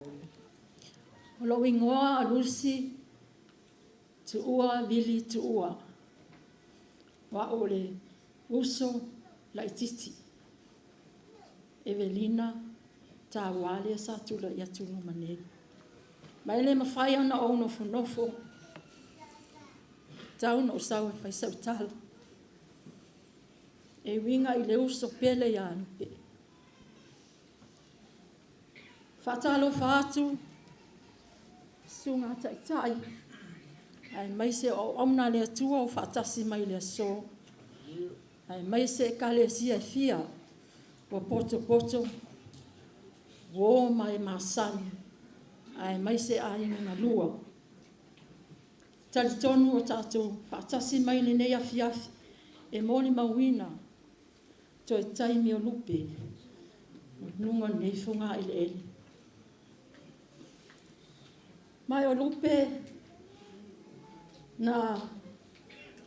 O lo ingoa a Lusi tu ua vili tu ua. Wa ole uso la ititi. Evelina ta wale sa tula ia tunu mane. Maile mawhai ana o nofo nofo. Tau no sawa fai sautala. E winga i le uso pele ya anpe. Fatalo fatu. Sunga tai tai. Ai mai se o omna le tua o fatasi mai le so. Ai mai se kale sia fia. O poto poto. Wo mai masani. Ai mai se ai na lua. Tali tonu o tatou fatasi mai le nei afiafi. E Molimau wina. Toi taimi o lupe. Nunga nei funga ile ele. Mai o lupe na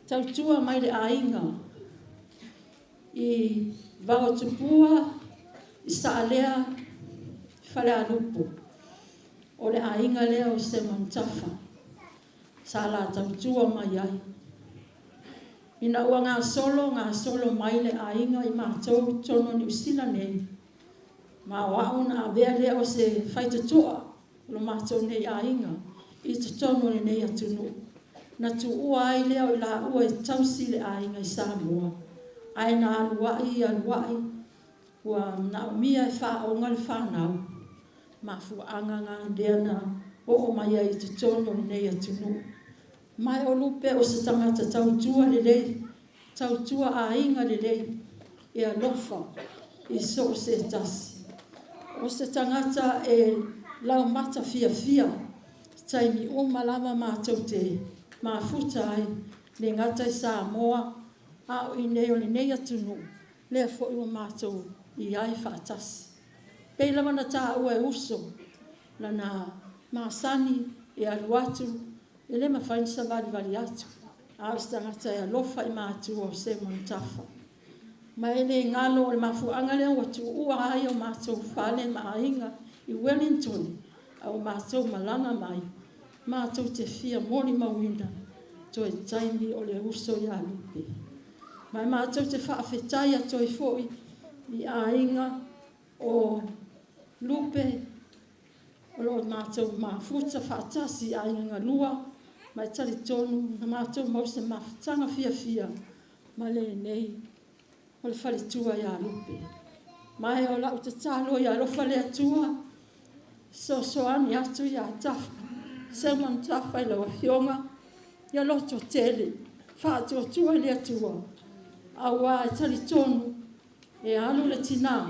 tautua mai le ainga i vao tupua i saalea fale a lupo o le ainga lea o se mantafa sa la tautua mai ai ina ua ngā solo mai le ainga i mātou tono ni usila nei ma wao na avea lea o se faitatua lo mātou nei ainga i te tono ni nei atunu. Na tu ua ai leo i la ua i tausi le ainga i Samoa. Ai na aluai, ua na umia e wha o ngal whanau. Ma fuanga ngā deana o mai ai te tono ni nei atunu. Mai o lupe o se tangata tautua le lei, tautua ainga le lei, e alofa i so se tasi. O se tangata e lau mata fia fia, taimi o malama mātou te mafuta ai, le ngata i Samoa, a o i neo le nei atunu, lea fo i o mātou i ai whaatasi. Pei lama na tā ua e uso, lana māsani e aluatu, e le mawhain sa vali atu, a o stangata e alofa i mātou o se montafa. Ma e le ngalo le mafuanga lea watu ua ai o mātou whale maainga, I Wellington, au mātou malanga mai, mātou te fia Molimau wina, toi taimi o le uso i a lupe. Mai mātou te whaafetai a toi foi i ainga o lupe, o lo mātou mafuta whaatasi i ainga lua, mai tali tonu, na mātou mause mawhatanga fia, ma le nei, o le whalitua i a lupe. Mai o lau te talo i a lofa le atua, so ani atu ia tafa. Se man tafa I lau fionga. Ia loto tele. Whātua tua le atua. Awa e tali tonu. E alu le tina.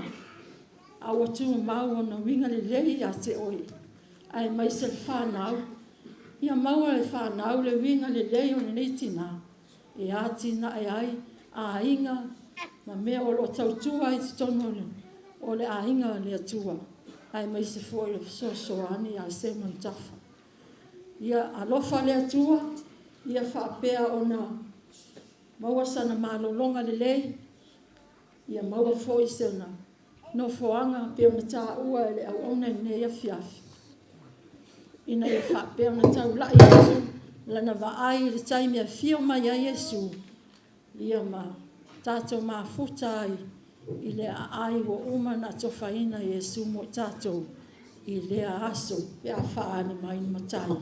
Awa tua mau na winga le lei a te oi. Ai mai se le whanau. Ia maua le whanau le winga le lei o nei tina. E a tina e ai. A inga. Ma mea o lo tautua I te tonu le. O le a inga le atua. Ai mai se foi so ani a se montafa. Ia alofa le atua, ia whaapea ona maua sana malolonga le lei, ia maua foi se ona no foanga pe ona tā ua le au ona nei a fiafi. Ina ia whaapea ona tau lai atu, lana vaai le taimi a fio mai a Yesu, ia ma tātou mafuta ai, I le ai wa uma na tofaina Yesu mo tatou I le aso pe a whaane mai matai.